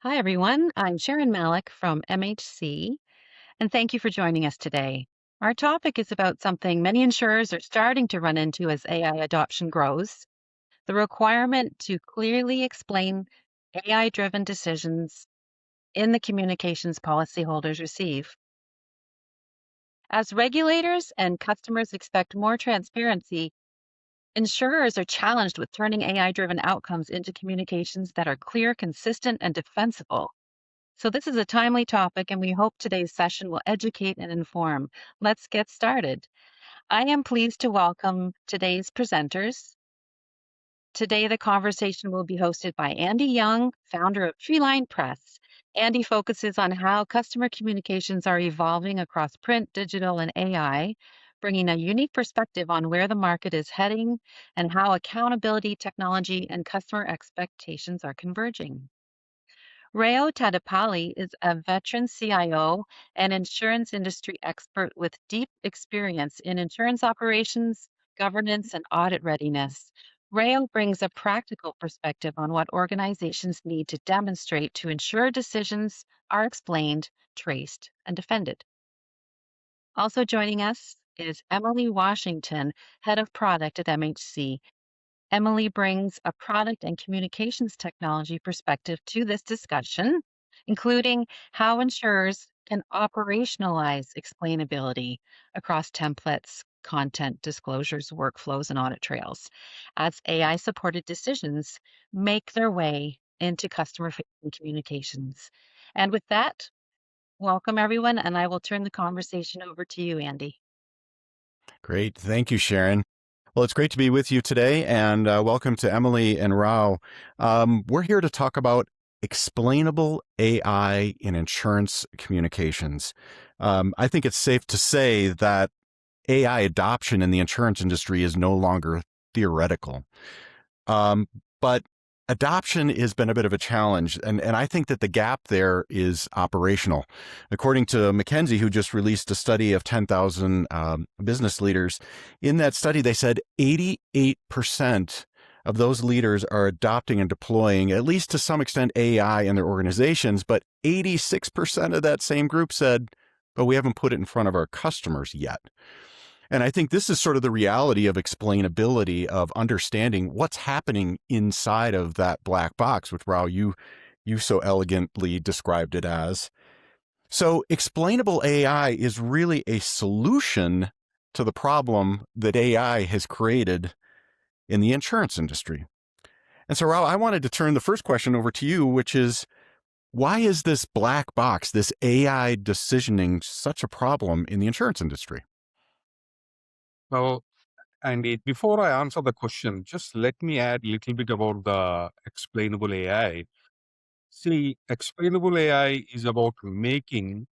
Hi, everyone. I'm Sharon Malik from MHC, and thank you for joining us today. Our topic is about something many insurers are starting to run into as AI adoption grows: the requirement to clearly explain AI driven decisions in the communications policyholders receive. As regulators and customers expect more transparency, insurers are challenged with turning AI driven outcomes into communications that are clear, consistent, and defensible. So, this is a timely topic, and we hope today's session will educate and inform. Let's get started. I am pleased to welcome today's presenters. Today, the conversation will be hosted by Andy Young, founder of TreelinePress. Andy focuses on how customer communications are evolving across print, digital, and AI, bringing a unique perspective on where the market is heading and how accountability, technology, and customer expectations are converging. Tadepalli is a veteran CIO and insurance industry expert with deep experience in insurance operations, governance, and audit readiness. Rayo brings a practical perspective on what organizations need to demonstrate to ensure decisions are explained, traced, and defended. Also joining us is Emily Washington, head of product at MHC. Emily brings a product and communications technology perspective to this discussion, including how insurers can operationalize explainability across templates, content, disclosures, workflows, and audit trails as AI supported decisions make their way into customer facing communications. And with that, welcome everyone, and I will turn the conversation over to you, Andy. Great. Thank you, Sharon. Well, it's great to be with you today, and welcome to Emily and Rao. We're here to talk about explainable AI in insurance communications. I think it's safe to say that AI adoption in the insurance industry is no longer theoretical. But adoption has been a bit of a challenge. And I think that the gap there is operational. According to McKinsey, who just released a study of 10,000 business leaders, in that study, they said 88% of those leaders are adopting and deploying, at least to some extent, AI in their organizations. But 86% of that same group said, but we haven't put it in front of our customers yet. And I think this is sort of the reality of explainability, of understanding what's happening inside of that black box, which, Rao, you so elegantly described it as. So explainable AI is really a solution to the problem that AI has created in the insurance industry. And so, Rao, I wanted to turn the first question over to you, which is, why is this black box, this AI decisioning, such a problem in the insurance industry? Well, Andy, before I answer the question, just let me add a little bit about the explainable AI. See, explainable AI is about making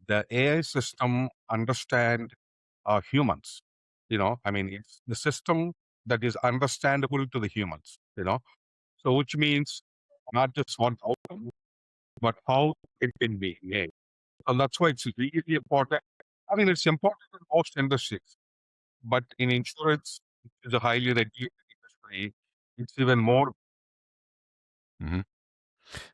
the AI system understand humans. It's the system that is understandable to the humans. So which means not just one outcome, but how it can be made. And that's why it's really important. It's important in most industries. But in insurance, which is a highly regulated industry, it's even more. Mm-hmm.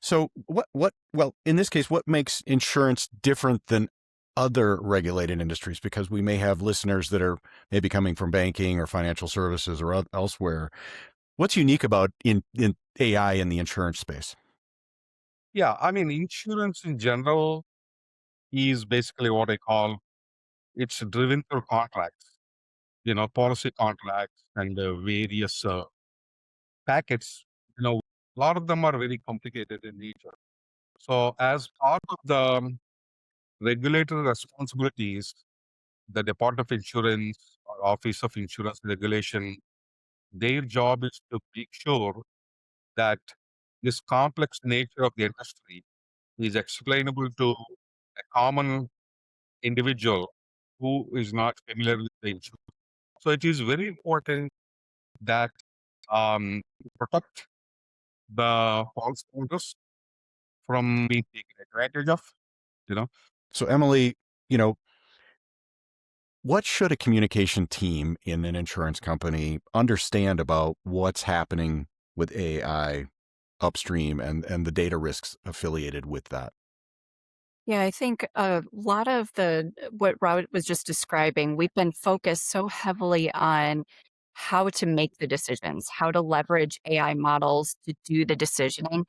So well, in this case, what makes insurance different than other regulated industries? Because we may have listeners that are maybe coming from banking or financial services or elsewhere. What's unique about in AI in the insurance space? Yeah, insurance in general is basically what I call, it's driven through contracts, policy contracts and various packets. A lot of them are very complicated in nature. So as part of the regulatory responsibilities, the Department of Insurance or Office of Insurance Regulation, their job is to make sure that this complex nature of the industry is explainable to a common individual who is not familiar with the insurance. So it is very important that protect the policyholders from being taken advantage of. So, Emily, what should a communication team in an insurance company understand about what's happening with AI upstream and the data risks affiliated with that? Yeah, I think a lot of what Raul was just describing, we've been focused so heavily on how to make the decisions, how to leverage AI models to do the decisioning.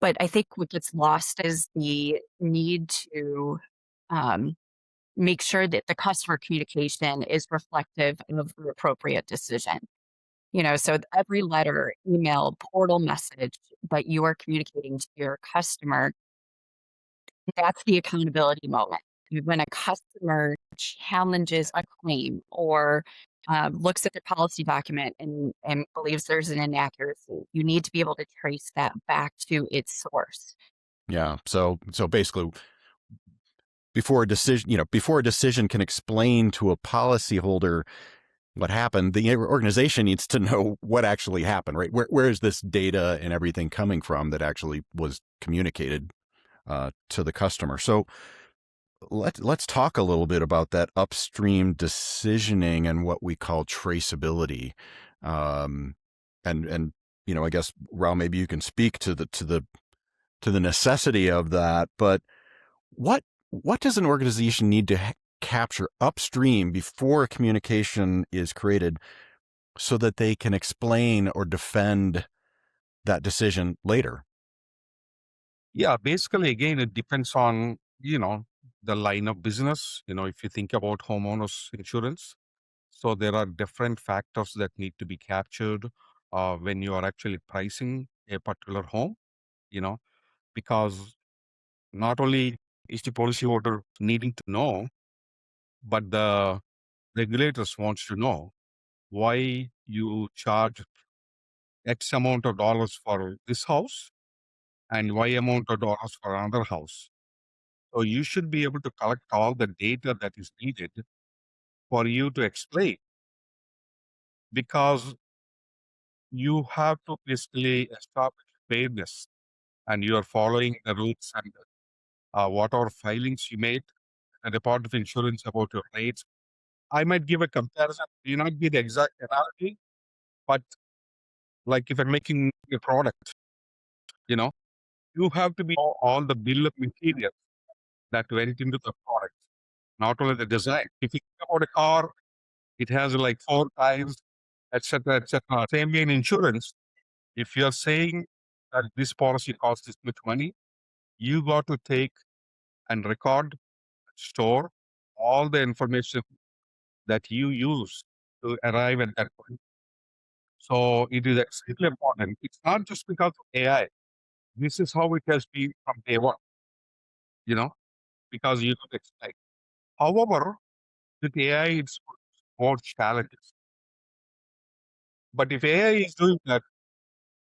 But I think what gets lost is the need to um, make sure that the customer communication is reflective of the appropriate decision. So every letter, email, portal message that you are communicating to your customer, that's the accountability moment. When a customer challenges a claim or looks at the policy document and believes there's an inaccuracy, you need to be able to trace that back to its source. Yeah. So basically, before a decision can explain to a policyholder what happened, the organization needs to know what actually happened, right? Where is this data and everything coming from that actually was communicated to the customer? So let's talk a little bit about that upstream decisioning and what we call traceability. Um, and I guess Raul, maybe you can speak to the necessity of that. But what does an organization need to capture upstream before a communication is created so that they can explain or defend that decision later? Yeah, basically, again, it depends on, the line of business. If you think about homeowners insurance, so there are different factors that need to be captured when you are actually pricing a particular home, you know, because not only is the policyholder needing to know, but the regulators wants to know why you charge X amount of dollars for this house and Y amount of dollars for another house. So you should be able to collect all the data that is needed for you to explain, because you have to basically establish fairness and you are following the rules and whatever filings you made and report of insurance about your rates. I might give a comparison, may not be the exact analogy, but like if I'm making a product, you know, you have to be all the bill of materials that went into the product, not only the design. If you think about a car, it has like 4 tires, etc., etc. Same way in insurance, if you're saying that this policy costs this much money, you got to take and record, store all the information that you use to arrive at that point. So it is extremely important. It's not just because of AI. This is how it has been from day one, you know, because you don't expect. However, with AI, it's more challenges. But if AI is doing that,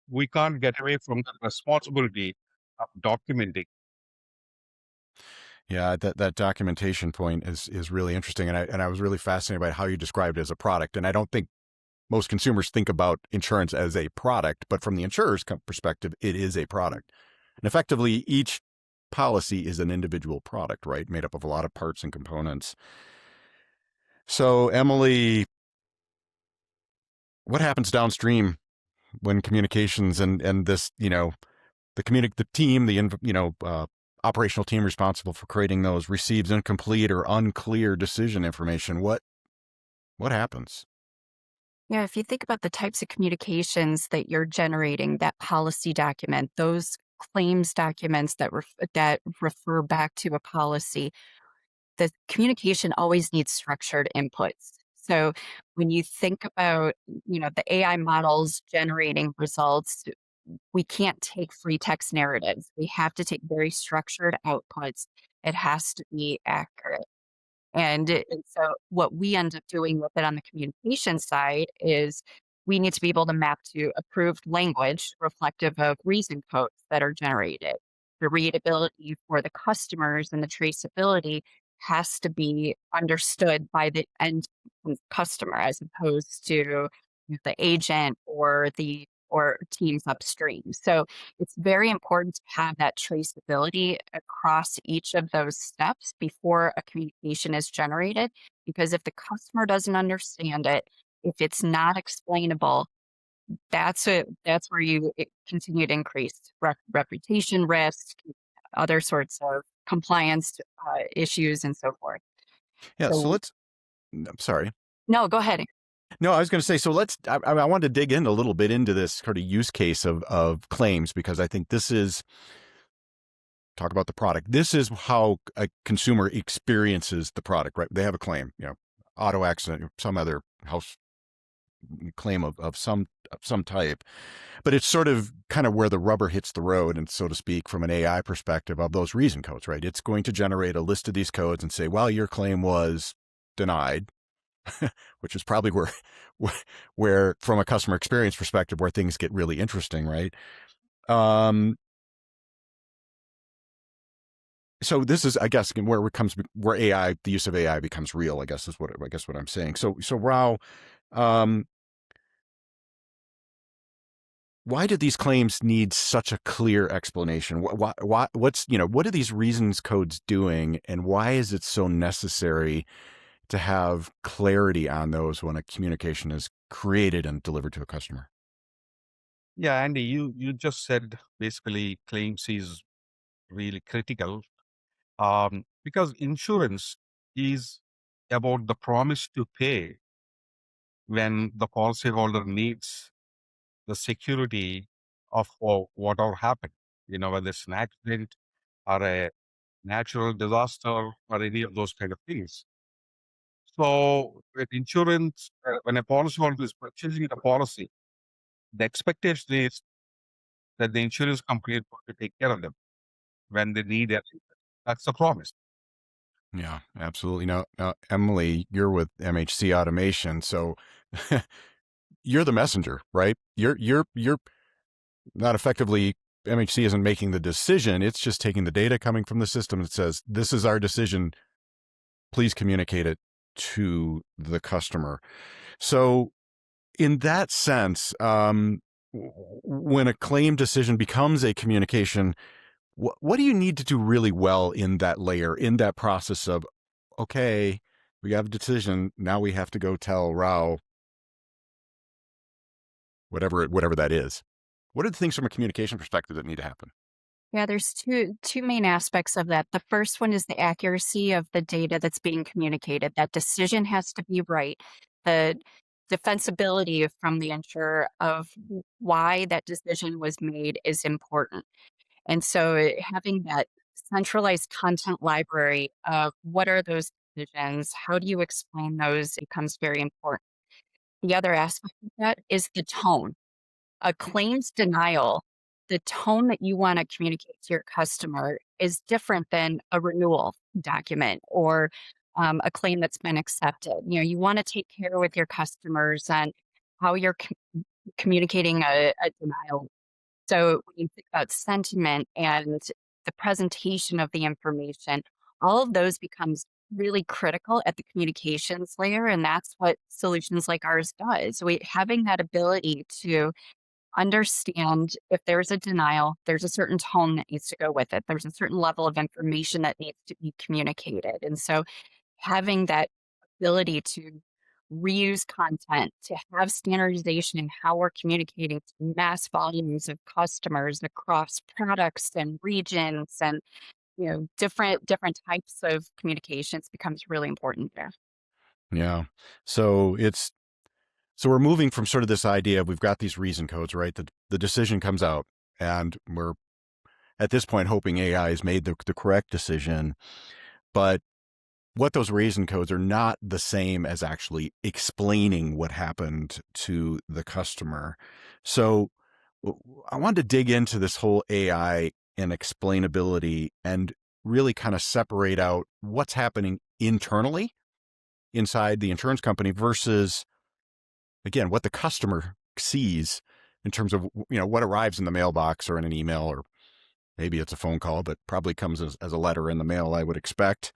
we can't get away from the responsibility of documenting. Yeah, that documentation point is really interesting, and I was really fascinated by how you described it as a product. And I don't think most consumers think about insurance as a product, but from the insurer's perspective, it is a product. And effectively, each policy is an individual product, right? Made up of a lot of parts and components. So, Emily, what happens downstream when communications and this, the team, operational team responsible for creating those receives incomplete or unclear decision information? What happens? Yeah, if you think about the types of communications that you're generating, that policy document, those claims documents that refer back to a policy, the communication always needs structured inputs. So when you think about, the AI models generating results, we can't take free text narratives. We have to take very structured outputs. It has to be accurate. And so what we end up doing with it on the communication side is we need to be able to map to approved language reflective of reason codes that are generated. The readability for the customers and the traceability has to be understood by the end customer as opposed to the agent or teams upstream. So it's very important to have that traceability across each of those steps before a communication is generated. Because if the customer doesn't understand it, if it's not explainable, that's where you continue to increase reputation risk, other sorts of compliance issues, and so forth. Yeah. So So, I'm sorry. no, go ahead. No, I was going to say, so I wanted to dig in a little bit into this sort of use case of claims, because I think talk about the product. This is how a consumer experiences the product, right? They have a claim, auto accident, or some other house claim of some type, but it's sort of kind of where the rubber hits the road, and so to speak, from an AI perspective of those reason codes, right? It's going to generate a list of these codes and say, well, your claim was denied, which is probably where from a customer experience perspective, where things get really interesting, right? So this is, I guess, where AI, the use of AI becomes real, I guess is what I'm saying. So Rao, why do these claims need such a clear explanation? What are these reasons codes doing, and why is it so necessary to have clarity on those when a communication is created and delivered to a customer? Yeah, Andy, you just said basically claims is really critical, because insurance is about the promise to pay when the policyholder needs the security of whatever happened, whether it's an accident or a natural disaster or any of those kind of things. So with insurance, when a policyholder is purchasing the policy, the expectation is that the insurance company is going to take care of them when they need it. That's the promise. Yeah, absolutely. Now, Emily, you're with MHC Automation, so you're the messenger, right? You're not effectively, MHC isn't making the decision. It's just taking the data coming from the system that says, this is our decision. Please communicate it to the customer. So in that sense, when a claim decision becomes a communication, what do you need to do really well in that layer, in that process of, okay, we have a decision, now we have to go tell Rao whatever that is? What are the things from a communication perspective that need to happen? Yeah, there's two main aspects of that. The first one is the accuracy of the data that's being communicated. That decision has to be right. The defensibility from the insurer of why that decision was made is important. And so having that centralized content library of what are those decisions, how do you explain those, becomes very important. The other aspect of that is the tone. A claims denial, the tone that you want to communicate to your customer is different than a renewal document or a claim that's been accepted. You want to take care with your customers on how you're communicating a denial. So when you think about sentiment and the presentation of the information, all of those becomes really critical at the communications layer, and that's what solutions like ours does. Having that ability to understand if there's a denial, there's a certain tone that needs to go with it. There's a certain level of information that needs to be communicated. And so having that ability to reuse content, to have standardization in how we're communicating to mass volumes of customers across products and regions and different types of communications becomes really important there. Yeah. So we're moving from sort of this idea of we've got these reason codes, right? The decision comes out, and we're at this point hoping AI has made the correct decision. But what those reason codes are not the same as actually explaining what happened to the customer. So I wanted to dig into this whole AI and explainability and really kind of separate out what's happening internally inside the insurance company versus, again, what the customer sees in terms of, what arrives in the mailbox or in an email, or maybe it's a phone call, but probably comes as a letter in the mail, I would expect.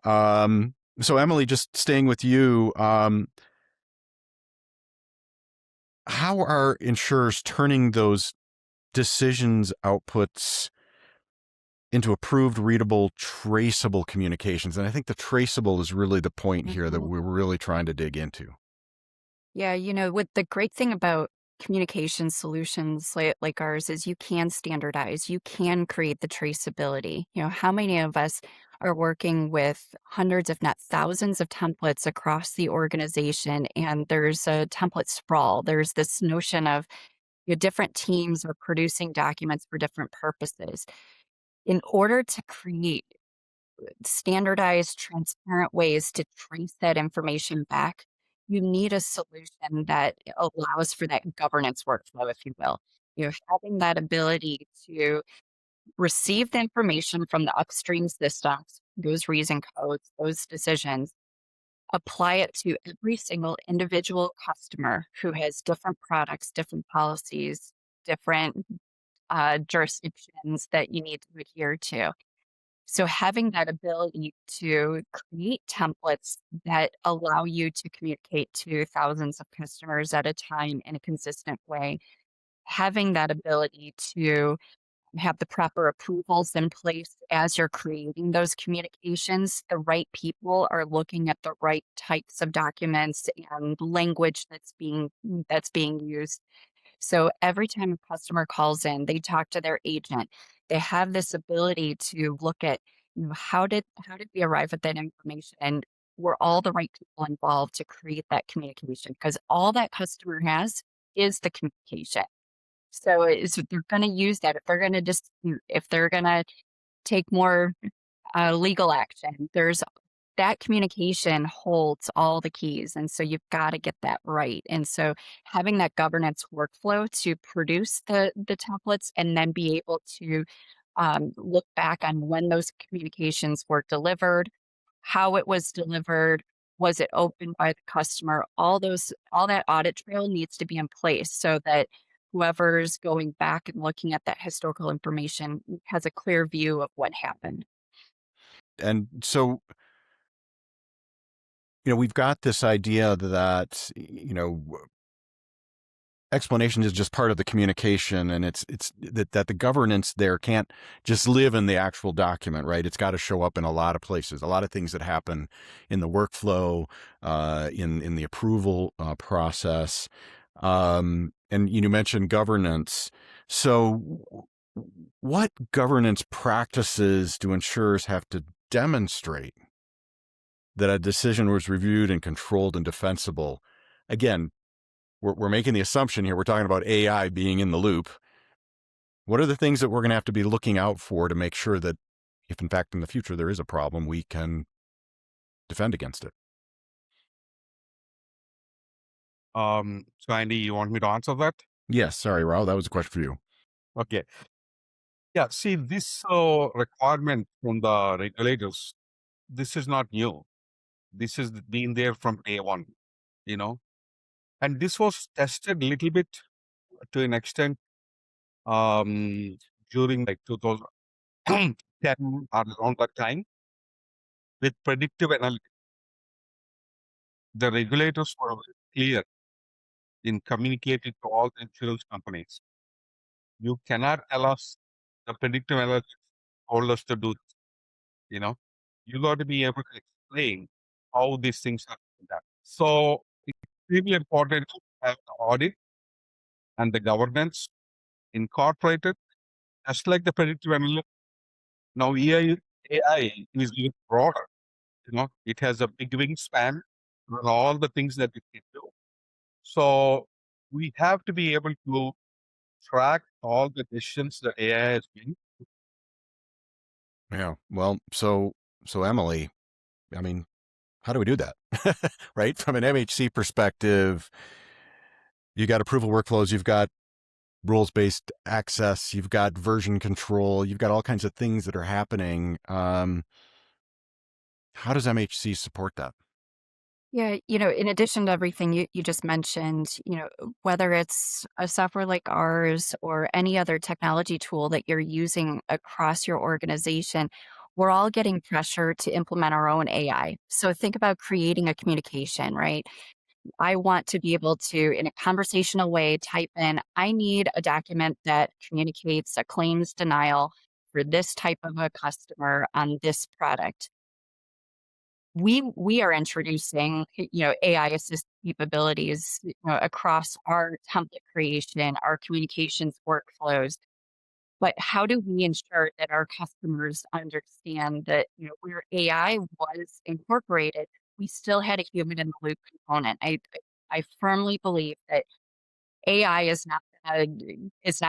So Emily, just staying with you, how are insurers turning those decisions outputs into approved, readable, traceable communications? And I think the traceable is really the point here that we're really trying to dig into. Yeah, what the great thing about communication solutions like ours is you can standardize, you can create the traceability. How many of us are working with hundreds, if not thousands, of templates across the organization, and there's a template sprawl. There's this notion of different teams are producing documents for different purposes. In order to create standardized, transparent ways to trace that information back, you need a solution that allows for that governance workflow, if you will. Having that ability to receive the information from the upstream systems, those reason codes, those decisions, apply it to every single individual customer who has different products, different policies, different jurisdictions that you need to adhere to. So having that ability to create templates that allow you to communicate to thousands of customers at a time in a consistent way, having that ability to have the proper approvals in place as you're creating those communications, the right people are looking at the right types of documents and language that's being used. So every time a customer calls in, they talk to their agent. They have this ability to look at, how did we arrive at that information, and were all the right people involved to create that communication? Because all that customer has is the communication. So they're going to use that if they're going to dispute, if they're going to take more legal action. There's that communication holds all the keys. And so you've got to get that right. And so having that governance workflow to produce the templates and then be able to look back on when those communications were delivered, how it was delivered, was it opened by the customer? All that audit trail needs to be in place so that whoever's going back and looking at that historical information has a clear view of what happened. And so, we've got this idea that, explanation is just part of the communication, and it's that the governance there can't just live in the actual document, right? It's got to show up in a lot of places, a lot of things that happen in the workflow, in the approval process. And you mentioned governance. So what governance practices do insurers have to demonstrate that a decision was reviewed and controlled and defensible? Again, we're making the assumption here, we're talking about AI being in the loop. What are the things that we're going to have to be looking out for to make sure that if in fact in the future there is a problem, we can defend against it? So Andy, you want me to answer that? Yes. Sorry, Raul, that was a question for you. Okay. Yeah, see, this requirement from the regulators, this is not new. This has been there from day one, and this was tested a little bit to an extent during like 2010 or around that time with predictive analytics. The regulators were clear in communicating to all the insurance companies. You cannot allow the predictive analytics holders to do this. You got to be able to explain how these things are done. So it's really important to have the audit and the governance incorporated, just like the predictive analytics. Now AI is even broader. It has a big wingspan and all the things that it can do. So we have to be able to track all the decisions that AI has made. Yeah. Well, so Emily, I mean, how do we do that? Right? From an MHC perspective, you got approval workflows, you've got rules-based access, you've got version control, you've got all kinds of things that are happening. How does MHC support that? Yeah, in addition to everything you just mentioned, whether it's a software like ours or any other technology tool that you're using across your organization, we're all getting pressure to implement our own AI. So think about creating a communication, right? I want to be able to, in a conversational way, type in, I need a document that communicates a claims denial for this type of a customer on this product. we are introducing, AI assist capabilities, across our template creation, our communications workflows. But how do we ensure that our customers understand that, where AI was incorporated, we still had a human in the loop component? I firmly believe that AI is not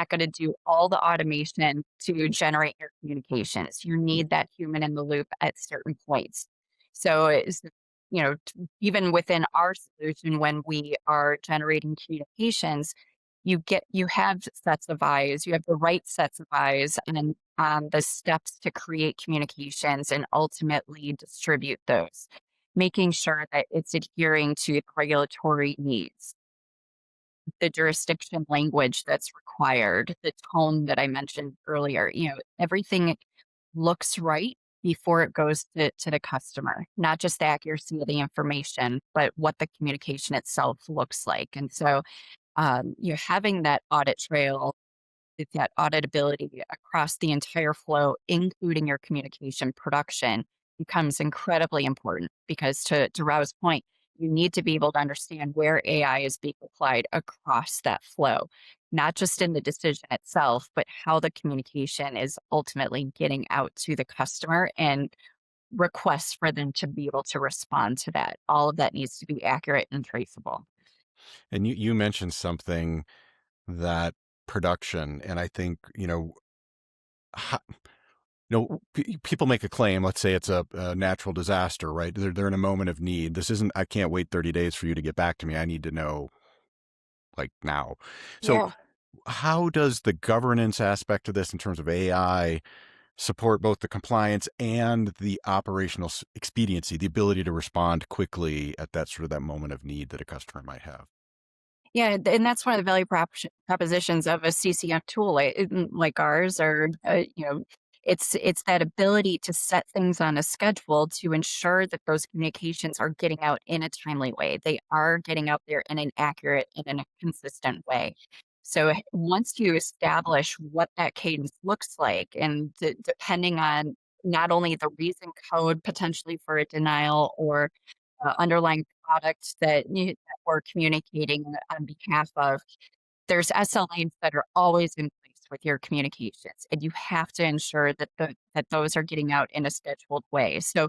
gonna do all the automation to generate your communications. You need that human in the loop at certain points. So it's, even within our solution, when we are generating communications, you have sets of eyes, you have the right sets of eyes and the steps to create communications and ultimately distribute those, making sure that it's adhering to the regulatory needs, the jurisdiction language that's required, the tone that I mentioned earlier. Everything looks right before it goes to the customer, not just the accuracy of the information, but what the communication itself looks like. And so, having that audit trail, that auditability across the entire flow, including your communication production, becomes incredibly important because, to Rao's point, you need to be able to understand where AI is being applied across that flow, not just in the decision itself, but how the communication is ultimately getting out to the customer and requests for them to be able to respond to that. All of that needs to be accurate and traceable. And you mentioned something that production, and I think, ho- people make a claim. Let's say it's a natural disaster, right? They're in a moment of need. This isn't, I can't wait 30 days for you to get back to me. I need to know like now. So Yeah. how does the governance aspect of this in terms of AI support both the compliance and the operational expediency, the ability to respond quickly at that sort of that moment of need that a customer might have? Yeah, and that's one of the value propositions of a CCM tool like ours, or it's that ability to set things on a schedule to ensure that those communications are getting out in a timely way. They are getting out there in an accurate and in a consistent way. So once you establish what that cadence looks like, and depending on not only the reason code potentially for a denial or underlying product that we're communicating on behalf of, there's SLAs that are always in place with your communications, and you have to ensure that that those are getting out in a scheduled way. So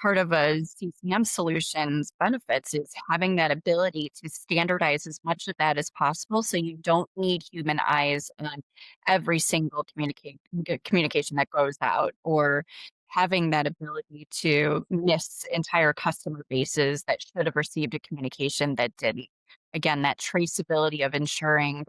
part of a CCM solution's benefits is having that ability to standardize as much of that as possible, so you don't need human eyes on every single communication that goes out, or having that ability to miss entire customer bases that should have received a communication that didn't. Again, that traceability of ensuring,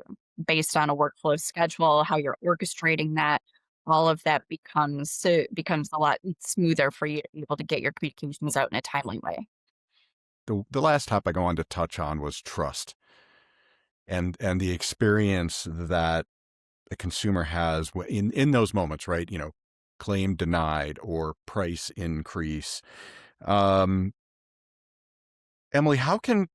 based on a workflow schedule, how you're orchestrating that, all of that becomes a lot smoother for you to be able to get your communications out in a timely way. The last topic I wanted to touch on was trust and the experience that a consumer has in those moments, right? Claim denied or price increase. Um, Emily, how can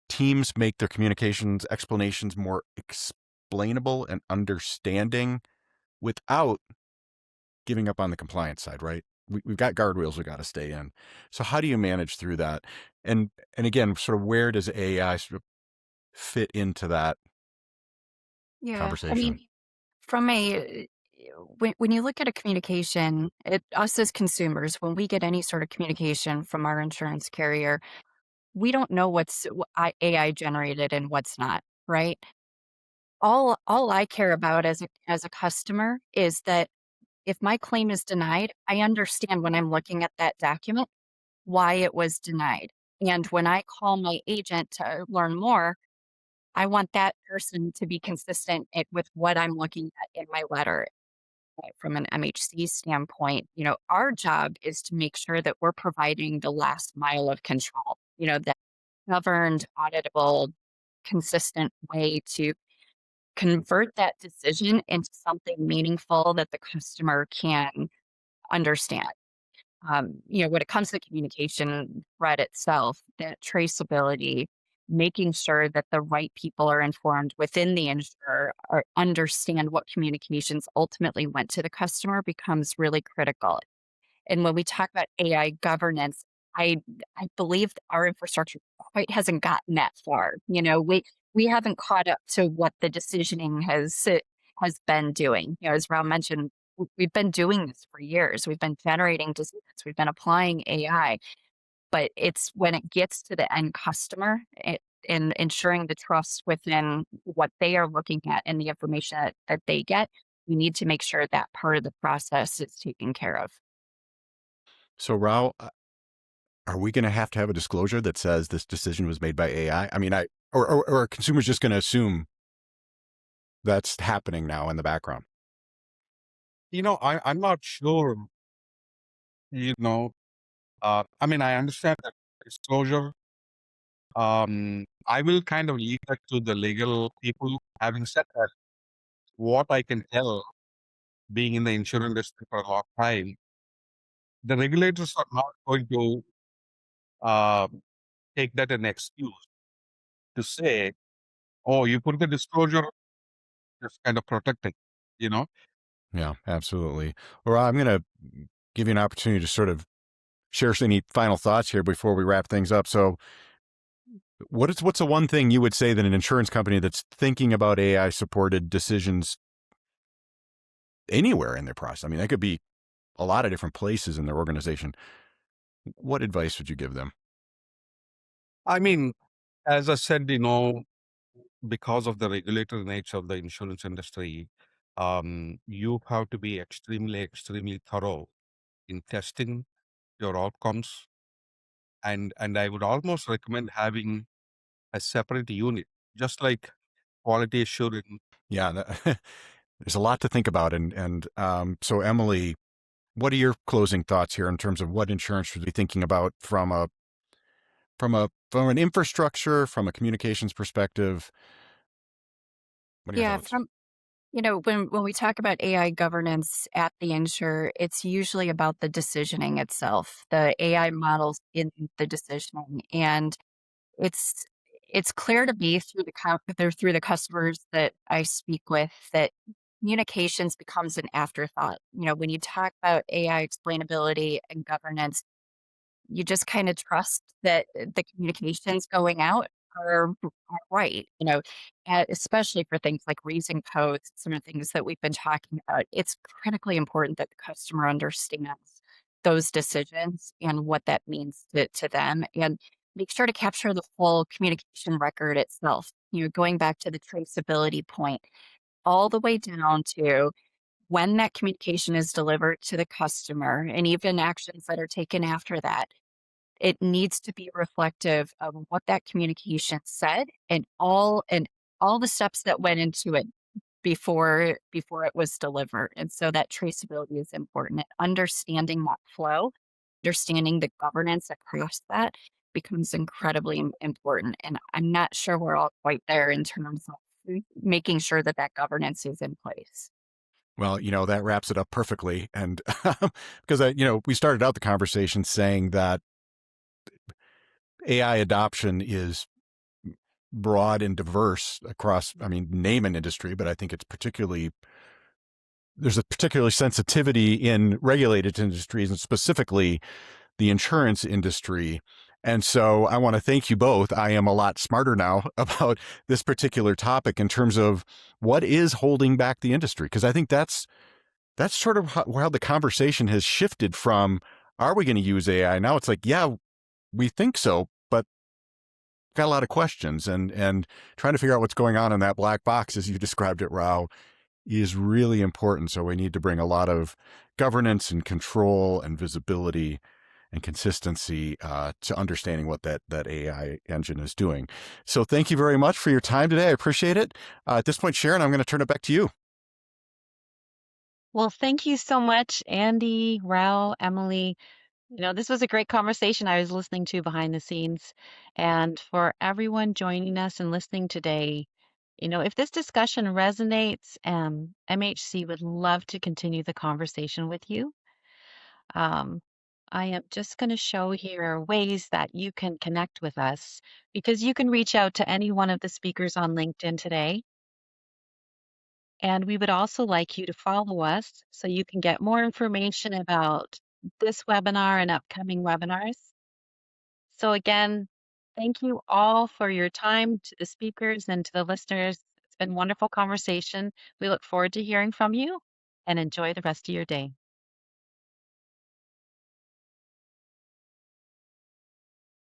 teams make their communications explanations more explainable and understanding without giving up on the compliance side, right? We've got guardrails we got to stay in. So how do you manage through that? And again, sort of where does AI sort of fit into that Yeah, I conversation? mean, from a when you look at a communication, us as consumers, when we get any sort of communication from our insurance carrier, we don't know what's AI generated and what's not, right? All I care about as a customer is that if my claim is denied, I understand when I'm looking at that document why it was denied. And when I call my agent to learn more, I want that person to be consistent with what I'm looking at in my letter. From an MHC standpoint, our job is to make sure that we're providing the last mile of control, that governed, auditable, consistent way to convert that decision into something meaningful that the customer can understand. When it comes to the communication thread itself, that traceability, making sure that the right people are informed within the insurer or understand what communications ultimately went to the customer becomes really critical. And when we talk about AI governance, I I believe our infrastructure quite hasn't gotten that far. We haven't caught up to what the decisioning has been doing. As Ron mentioned, we've been doing this for years. We've been generating decisions. We've been applying AI, but it's when it gets to the end customer and ensuring the trust within what they are looking at and the information that they get, we need to make sure that part of the process is taken care of. So, Rao, are we going to have a disclosure that says this decision was made by AI? I mean, or are consumers just going to assume that's happening now in the background? I'm not sure, you know, I mean, I understand that disclosure. I will kind of leave that to the legal people. Having said that, what I can tell, being in the insurance industry for a long time, the regulators are not going to uh, take that an excuse to say, "Oh, you put the disclosure, just kind of protecting," you know. Yeah, absolutely. Well, I'm going to give you an opportunity to sort of share any final thoughts here before we wrap things up. So, what's the one thing you would say that an insurance company that's thinking about AI supported decisions anywhere in their process? I mean, that could be a lot of different places in their organization. What advice would you give them? I mean, as I said, because of the regulatory nature of the insurance industry, you have to be extremely, extremely thorough in testing your outcomes. And I would almost recommend having a separate unit, just like quality assurance. Yeah, there's a lot to think about. So, Emily, what are your closing thoughts here in terms of what insurance should be thinking about from an infrastructure, from a communications perspective? What are your Yeah, thoughts? when we talk about AI governance at the insurer, it's usually about the decisioning itself, the AI models in the decisioning, and it's it's clear to me through the customers that I speak with that communications becomes an afterthought. When you talk about AI explainability and governance, you just kind of trust that the communications going out are right, especially for things like raising codes, some of the things that we've been talking about. It's critically important that the customer understands those decisions and what that means to them and make sure to capture the full communication record itself. Going back to the traceability point, all the way down to when that communication is delivered to the customer and even actions that are taken after that, it needs to be reflective of what that communication said and all the steps that went into it before it was delivered. And so that traceability is important. And understanding that flow, understanding the governance across that becomes incredibly important. And I'm not sure we're all quite there in terms of making sure that that governance is in place. Well, that wraps it up perfectly. And because we started out the conversation saying that AI adoption is broad and diverse across, I mean, name an industry, but I think there's a particular sensitivity in regulated industries and specifically the insurance industry. And so I want to thank you both. I am a lot smarter now about this particular topic in terms of what is holding back the industry. Because I think that's sort of how the conversation has shifted from, are we going to use AI? Now it's like, yeah, we think so, but got a lot of questions and trying to figure out what's going on in that black box, as you described it, Rao, is really important. So we need to bring a lot of governance and control and visibility and consistency to understanding what that AI engine is doing. So thank you very much for your time today. I appreciate it. At this point, Sharon, I'm going to turn it back to you. Well, thank you so much, Andy, Rao, Emily. This was a great conversation I was listening to behind the scenes. And for everyone joining us and listening today, if this discussion resonates, MHC would love to continue the conversation with you. Um, I am just going to show here ways that you can connect with us because you can reach out to any one of the speakers on LinkedIn today. And we would also like you to follow us so you can get more information about this webinar and upcoming webinars. So again, thank you all for your time, to the speakers and to the listeners. It's been a wonderful conversation. We look forward to hearing from you, and enjoy the rest of your day.